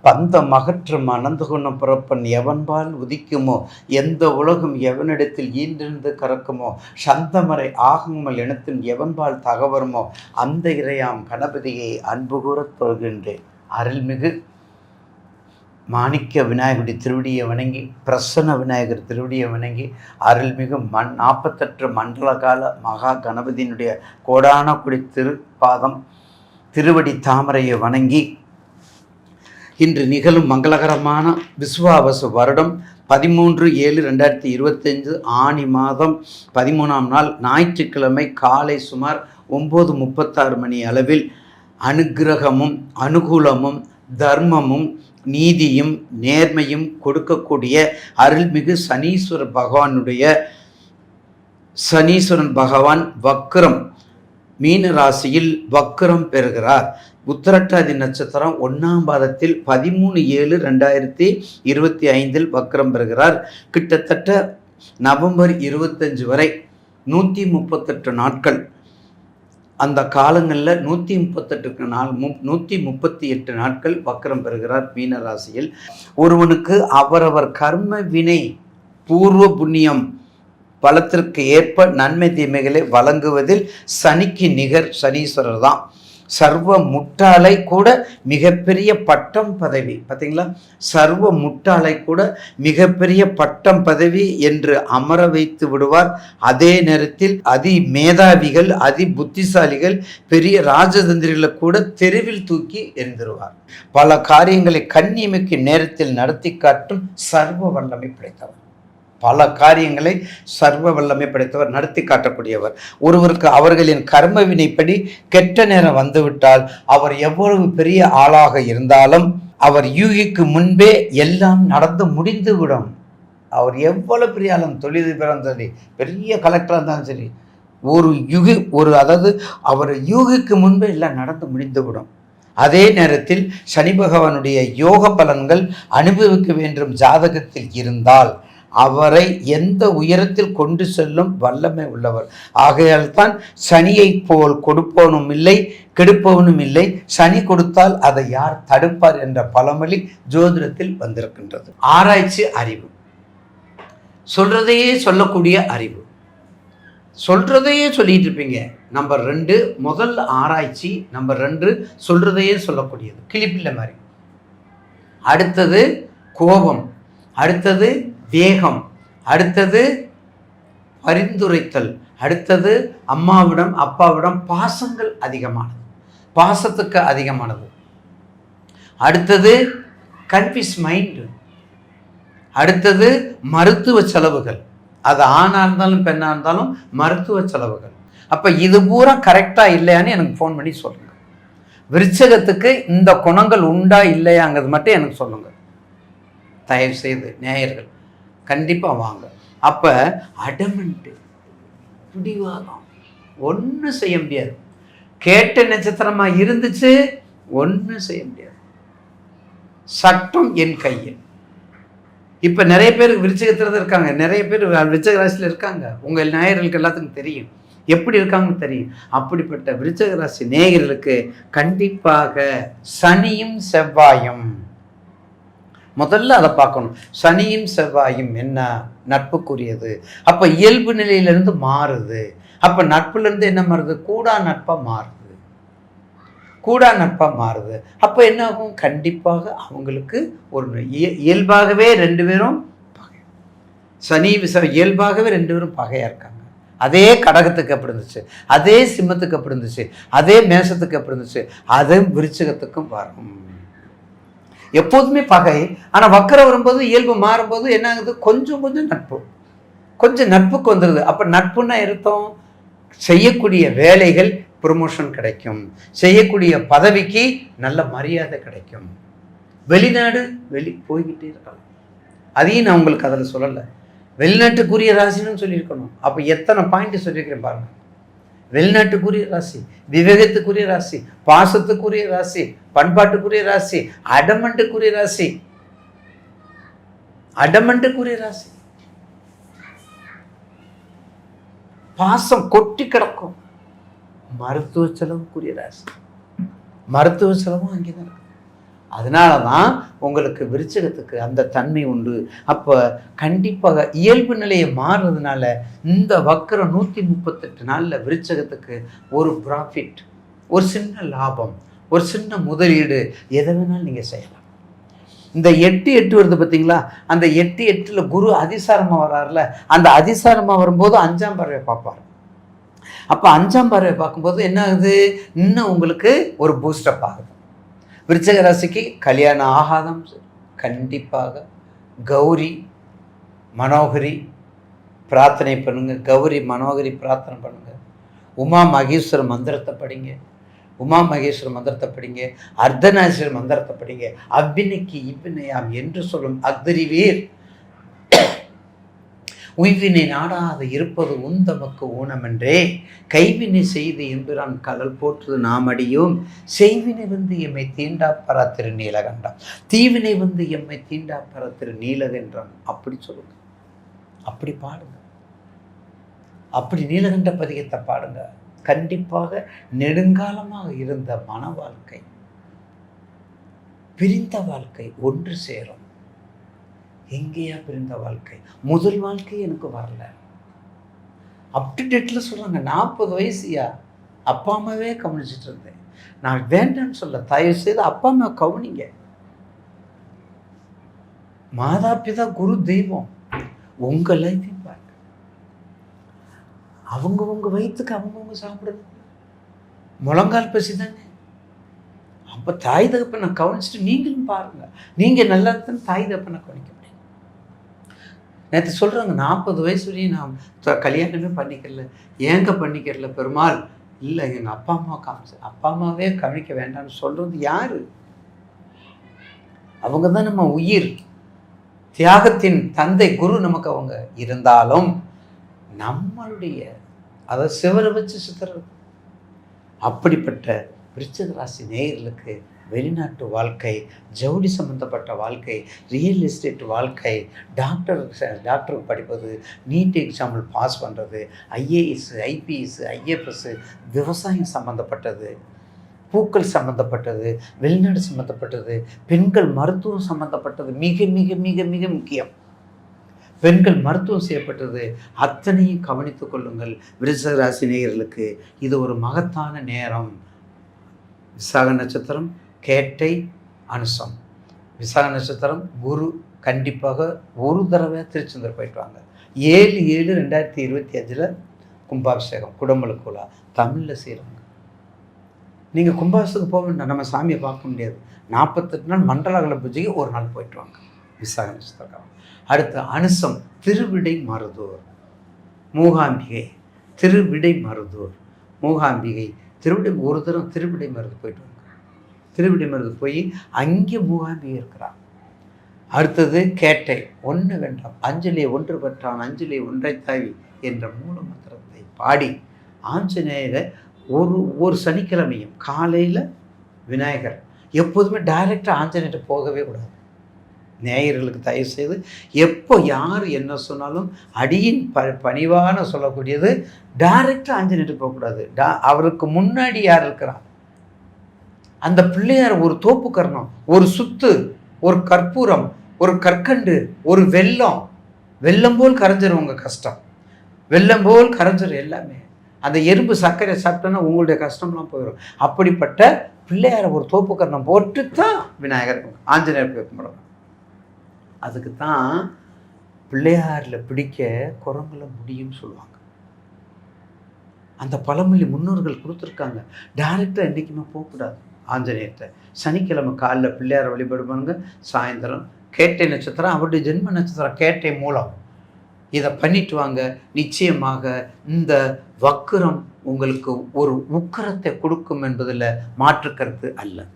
பந்தம் அகற்றும் அனந்த குணம் பிறப்பன் எவன்பால் உதிக்குமோ, எந்த உலகம் எவனிடத்தில் ஈன்றிருந்து கறக்குமோ, சந்தமறை ஆகுமல் இனத்தின் எவன்பால் தகவருமோ, அந்த இறையாம் கணபதியை அன்பு கூறத் தொழுகின்றேன். அருள்மிகு மாணிக்க விநாயகருடைய திருவடியை வணங்கி, பிரசன்ன விநாயகர் திருவடியை வணங்கி, அருள்மிகு 48 மண்டல கால மகா கணபதியினுடைய கோடானக்குடி திருப்பாதம் திருவடி தாமரையை வணங்கி, இன்று நிகழும் மங்களகரமான விசுவாவசு வருடம் 13/7/2025 ஆனி மாதம் 13ஆம் நாள் ஞாயிற்றுக்கிழமை காலை சுமார் 9:36 மணி அளவில் அனுக்கிரகமும் அனுகூலமும் தர்மமும் நீதியும் நேர்மையும் கொடுக்கக்கூடிய அருள்மிகு சனீஸ்வரன் பகவான் வக்ரம் மீன ராசியில் வக்ரம் பெறுகிறார். உத்திரட்டாதி நட்சத்திரம் 1ஆம் பாதத்தில் 13/7/2025 வக்ரம் பெறுகிறார். கிட்டத்தட்ட நவம்பர் 25 வரை 138 நாட்கள், அந்த காலங்களில் 138 நாட்கள் வக்ரம் பெறுகிறார் மீனராசியில். ஒருவனுக்கு அவரவர் கர்ம வினை பூர்வ புண்ணியம் பலத்திற்கு ஏற்ப நன்மை தீமைகளை வழங்குவதில் சனிக்கு நிகர் சனீஸ்வரர் தான். சர்வ முட்டாளை கூட மிகப்பெரிய பட்டம் பதவி, பார்த்தீங்களா, சர்வ முட்டாளை கூட மிகப்பெரிய பட்டம் பதவி என்று அமர வைத்து விடுவார். அதே நேரத்தில் அதி மேதாவிகள் அதி புத்திசாலிகள் பெரிய ராஜதந்திரிகளை கூட தெருவில் தூக்கி எறிந்துருவார். பல காரியங்களை கண்ணியமிக்கு நேரத்தில் நடத்தி காட்டும் சர்வ வல்லமை படைத்தவர். பல காரியங்களை சர்வ வல்லமை படைத்தவர், நடத்தி காட்டக்கூடியவர். ஒருவருக்கு அவர்களின் கர்ம வினைப்படி கெட்ட நேரம் வந்துவிட்டால் அவர் எவ்வளவு பெரிய ஆளாக இருந்தாலும் அவர் யூகிக்கு முன்பே எல்லாம் நடந்து முடிந்துவிடும். அவர் எவ்வளவு பெரிய ஆளும், தொழிலதிபராக சரி, பெரிய கலெக்டராக இருந்தாலும் சரி, அதாவது அவர் யூகிக்கு முன்பே எல்லாம் நடந்து முடிந்துவிடும். அதே நேரத்தில் சனி பகவானுடைய யோக பலன்கள் அனுபவிக்க வேண்டும் ஜாதகத்தில் இருந்தால் அவரை எந்த உயரத்தில் கொண்டு செல்லும் வல்லமை உள்ளவர். ஆகையால் தான் சனியை போல் கொடுப்பவனும் இல்லை கெடுப்பவனும் இல்லை, சனி கொடுத்தால் அதை யார் தடுப்பார் என்ற பழமொழி ஜோதிடத்தில் வந்திருக்கின்றது. ஆராய்ச்சி அறிவு, சொல்றதையே சொல்லக்கூடிய அறிவு, சொல்றதையே சொல்லிட்டு இருப்பீங்க. நம்பர் 2 முதல் ஆராய்ச்சி, நம்பர் 2 சொல்றதையே சொல்லக்கூடியது, கிளிப்பில்லை மாதிரி. அடுத்தது கோபம், அடுத்தது வேகம், அடுத்தது பரிந்துரைத்தல், அடுத்தது அம்மாவிடம் அப்பாவிடம் பாசங்கள் அதிகமானது, பாசத்துக்கு அதிகமானது. அடுத்தது கன்ஃபியூஸ் மைண்டு, அடுத்தது மருத்துவ செலவுகள், அது ஆணாக இருந்தாலும் பெண்ணாக இருந்தாலும் மருத்துவ செலவுகள். அப்போ இது பூரா கரெக்டாக இல்லையான்னு எனக்கு ஃபோன் பண்ணி சொல்லுங்கள். விருச்சகத்துக்கு இந்த குணங்கள் உண்டா இல்லையாங்கிறது மட்டும் எனக்கு சொல்லுங்கள் தயவு செய்து. நேயர்கள் கண்டிப்பாக வாங்க. அப்போ அடமெண்ட்டு, பிடிவாதம், ஒன்றும் செய்ய முடியாது. கேட்ட நட்சத்திரமாக இருந்துச்சு, ஒன்றும் செய்ய முடியாது. சட்டம் என் கையில். இப்போ நிறைய பேர் விருச்சிகத்தில் இருக்காங்க, நிறைய பேர் விருச்சிக ராசியில் இருக்காங்க. உங்கள் நேயர்களுக்கு எல்லாத்துக்கும் தெரியும் எப்படி இருக்காங்கன்னு தெரியும். அப்படிப்பட்ட விருச்சிக ராசி நேயர்களுக்கு கண்டிப்பாக சனியும் செவ்வாயும், முதல்ல அதை பார்க்கணும். சனியும் செவ்வாயும் என்ன, நட்புக்குரியது. அப்போ இயல்பு நிலையிலிருந்து மாறுது. அப்போ நட்புலேருந்து என்ன மாறுது, கூடா நட்பாக மாறுது, கூடா நட்பாக மாறுது. அப்போ என்ன ஆகும், கண்டிப்பாக அவங்களுக்கு ஒரு இயல்பாகவே 2 பேரும் பகை, சனி இயல்பாகவே 2 பேரும் பகையாக இருக்காங்க. அதே கடகத்துக்கு அப்படி இருந்துச்சு, அதே சிம்மத்துக்கு அப்படி இருந்துச்சு, அதே மேசத்துக்கு அப்படி இருந்துச்சு, அதே விருச்சிகத்துக்கும் வரும். எப்போதுமே பகை. ஆனால் வக்கரம் வரும்போது இயல்பு மாறும்போது என்ன ஆகுது, கொஞ்சம் நட்பு, கொஞ்சம் நட்புக்கு வந்துடுது. அப்போ நட்புன்னா அர்த்தம், செய்யக்கூடிய வேலைகள் ப்ரொமோஷன் கிடைக்கும், செய்யக்கூடிய பதவிக்கு நல்ல மரியாதை கிடைக்கும், வெளிநாடு போய்கிட்டே இருக்கலாம். அதையும் நான் உங்களுக்கு அதில் சொல்லலை, வெளிநாட்டுக்குரிய ராசின்னு சொல்லியிருக்கணும். அப்போ எத்தனை பாயிண்ட் சொல்லியிருக்கிறேன் பாருங்க. வெளிநாட்டுக்குரிய ராசி, விவேகத்துக்குரிய ராசி, பாசத்துக்குரிய ராசி, பண்பாட்டுக்குரிய ராசி, அடமண்டுக்குரிய ராசி, அடமண்டுக்குரிய ராசி. பாசம் கொட்டி கிடக்கும். மருத்துவ செலவுக்குரிய ராசி, மருத்துவ செலவும் அங்கேதான் இருக்கு. அதனால தான் உங்களுக்கு விருச்சிகத்துக்கு அந்த தன்மை உண்டு. அப்போ கண்டிப்பாக இயல்பு நிலையை மாறுறதுனால இந்த வக்கரம் 138 நாளில் விருச்சிகத்துக்கு ஒரு ப்ராஃபிட், ஒரு சின்ன லாபம், ஒரு சின்ன முதலீடு, எதை வேணாலும் நீங்கள் செய்யலாம். இந்த 8 வருது பார்த்தீங்களா, அந்த 8 குரு அதிசாரமாக வர்றாருல, அந்த அதிசாரமாக வரும்போது 5ஆம் பார்வையை பார்ப்பார். அப்போ 5ஆம் பார்வையை பார்க்கும்போது என்ன ஆகுது, இன்னும் உங்களுக்கு ஒரு பூஸ்டப் ஆகுது. விருச்சிக ராசிக்கு கல்யாணம் ஆகாதம் கண்டிப்பாக கௌரி மனோகரி பிரார்த்தனை பண்ணுங்க. கௌரி மனோகரி பிரார்த்தனை பண்ணுங்க. உமா மகேஸ்வர மந்திரத்தை படிங்க. உமா மகேஸ்வர மந்திரத்தை படிங்க. அர்த்தநாரீஸ்வர மந்திரத்தை படிங்க. அவ்வினைக்கு இவ்வினையாம் என்று சொல்லும் அக்தரிவீர் உய்வினை நாடாத இருப்பது உந்தமக்கு ஊனமென்றே கைவினை செய்து எம்பிரான் கடல் போற்றுது நாம் அடியோம் செய்வினை வந்து எம்மை தீண்டா பரா திரு நீலகண்டம் தீவினை வந்து எம்மை தீண்டா பரா திரு நீலகன்றம். அப்படி சொல்லுங்க, அப்படி பாடுங்க, அப்படி நீலகண்ட பதிகத்தை பாடுங்க. கண்டிப்பாக நெடுங்காலமாக இருந்த மன வாழ்க்கை, பிரிந்த வாழ்க்கை ஒன்று சேரும். எங்கேயா பிரிந்த வாழ்க்கை? முதல் வாழ்க்கை எனக்கு வரல. அப்டேட்டில் சொல்கிறாங்க 40 வயசுயா அப்பா அம்மாவே கவனிச்சுட்டு இருந்தேன். நான் வேண்டான்னு சொல்ல, தயவு செய்து அப்பா அம்மா கவனிங்க. மாதா பிதா குரு தெய்வம். உங்கள் லைஃபையும் பாருங்க. அவங்கவுங்க வயிற்றுக்கு அவங்கவுங்க சாப்பிடுறது முழங்கால் பசி தானே. அப்போ தாய் தகப்பனை கவனிச்சுட்டு நீங்களும் பாருங்க. நீங்கள் நல்லா இருந்தாலும் தாய் தகப்பனை கவனிக்க முடியும். நேற்று சொல்கிறாங்க 40 வயசு வரையும் நான் கல்யாணமே பண்ணிக்கல. ஏங்க பண்ணிக்கிறல பெருமாள்? இல்லை, எங்கள் அப்பா அம்மா காமிச்சு அப்பா அம்மாவே கவனிக்க வேண்டாம்னு சொல்கிறது யார்? அவங்க தான் நம்ம உயிர். தியாகத்தின் தந்தை குரு நமக்கு அவங்க இருந்தாலும் நம்மளுடைய அதை சிவரை வச்சு சித்தறது. அப்படிப்பட்ட விருச்சிக ராசி நேயர்களுக்கு வெளிநாட்டு வாழ்க்கை, ஜவுளி சம்மந்தப்பட்ட வாழ்க்கை, ரியல் எஸ்டேட் வாழ்க்கை, டாக்டருக்கு படிப்பது, நீட் எக்ஸாம்பிள் பாஸ் பண்ணுறது, ஐஏஎஸ், ஐபிஎஸ், ஐஎஃப்எஸ், விவசாயம் சம்மந்தப்பட்டது, பூக்கள் சம்மந்தப்பட்டது, வெளிநாடு சம்மந்தப்பட்டது, பெண்கள் மருத்துவம் சம்மந்தப்பட்டது, மிக மிக மிக மிக முக்கியம். பெண்கள் மருத்துவம் செய்யப்பட்டது அத்தனையும் கவனித்துக் கொள்ளுங்கள். விருச்சிக ராசி நேயர்களுக்கு இது ஒரு மகத்தான நேரம். விசாக நட்சத்திரம், கேட்டை, அனுசம். விசாக நட்சத்திரம் குரு கண்டிப்பாக ஒரு தடவை திருச்செந்தூர் போயிட்டு வாங்க. 7/7/2025 கும்பாபிஷேகம் குடமுழுக்குலா தமிழில் செய்கிறாங்க. நீங்கள் கும்பாபிஷேகத்துக்கு போக வேண்டாம், நம்ம சாமியை பார்க்க முடியாது. 48 நாள் மண்டலகல பூஜைக்கு ஒரு நாள் போயிட்டு வாங்க. விசாக நட்சத்திரம். அடுத்து அனுசம் திருவிடை மருதூர் மூகாம்பிகை. திருவிடை மருதூர் மூகாம்பிகை திருவிடை ஒரு தரம் திருவிடை மருது போயிட்டு வாங்க. திருவிடை மருது போய் அங்கே மூகாம்பிகை இருக்கிறான். அடுத்தது கேட்டை. ஒன்று வேண்டாம், அஞ்சலியை ஒன்று பெற்றான் அஞ்சலியை ஒன்றை தாவி என்ற மூல மந்திரத்தை பாடி ஆஞ்சநேயரை ஒரு சனிக்கிழமையும் காலையில் விநாயகர். எப்போதுமே டைரெக்டாக ஆஞ்சநேயர்கிட்ட போகவே கூடாது. நேயர்களுக்கு தயவு செய்து எப்போ யார் என்ன சொன்னாலும் அடியின் பணிவான சொல்லக்கூடியது, டைரெக்டாக ஆஞ்சநேயர் போகக்கூடாது. அவருக்கு முன்னாடி யார் இருக்கிறான்? அந்த பிள்ளையார் ஒரு தோப்பு கரணம், ஒரு சுத்து, ஒரு கற்பூரம், ஒரு கற்கண்டு, ஒரு வெல்லம் போல் கரைஞ்சிரும் உங்கள் கஷ்டம். வெல்லம் போல் கரைஞ்சிரும் எல்லாமே. அந்த எறும்பு சர்க்கரை சாப்பிட்டோன்னா உங்களுடைய கஷ்டம்லாம் போயிடும். அப்படிப்பட்ட பிள்ளையாரை ஒரு தோப்பு கரணம் போட்டு தான் விநாயகர் ஆஞ்சநேயர் போய் கும்பிடணும். அதுக்கு தான் பிள்ளையாரில் பிடிக்க குரங்குல முடியும்னு சொல்லுவாங்க. அந்த பழமொழி முன்னோர்கள் கொடுத்துருக்காங்க. டைரெக்டாக என்றைக்குமே போகக்கூடாது ஆஞ்சநேயர்கிட்ட. சனிக்கிழமை காலையில் பிள்ளையாரை வழிபாடு பண்ணுங்க. சாயந்தரம் கேட்டை நட்சத்திரம், அவருடைய ஜென்ம நட்சத்திரம் கேட்டை மூலம். இதை பண்ணிட்டு வாங்க. நிச்சயமாக இந்த வக்கிரம் உங்களுக்கு ஒரு உக்கரத்தை கொடுக்கும் என்பதில் மாற்று கருத்து அல்ல.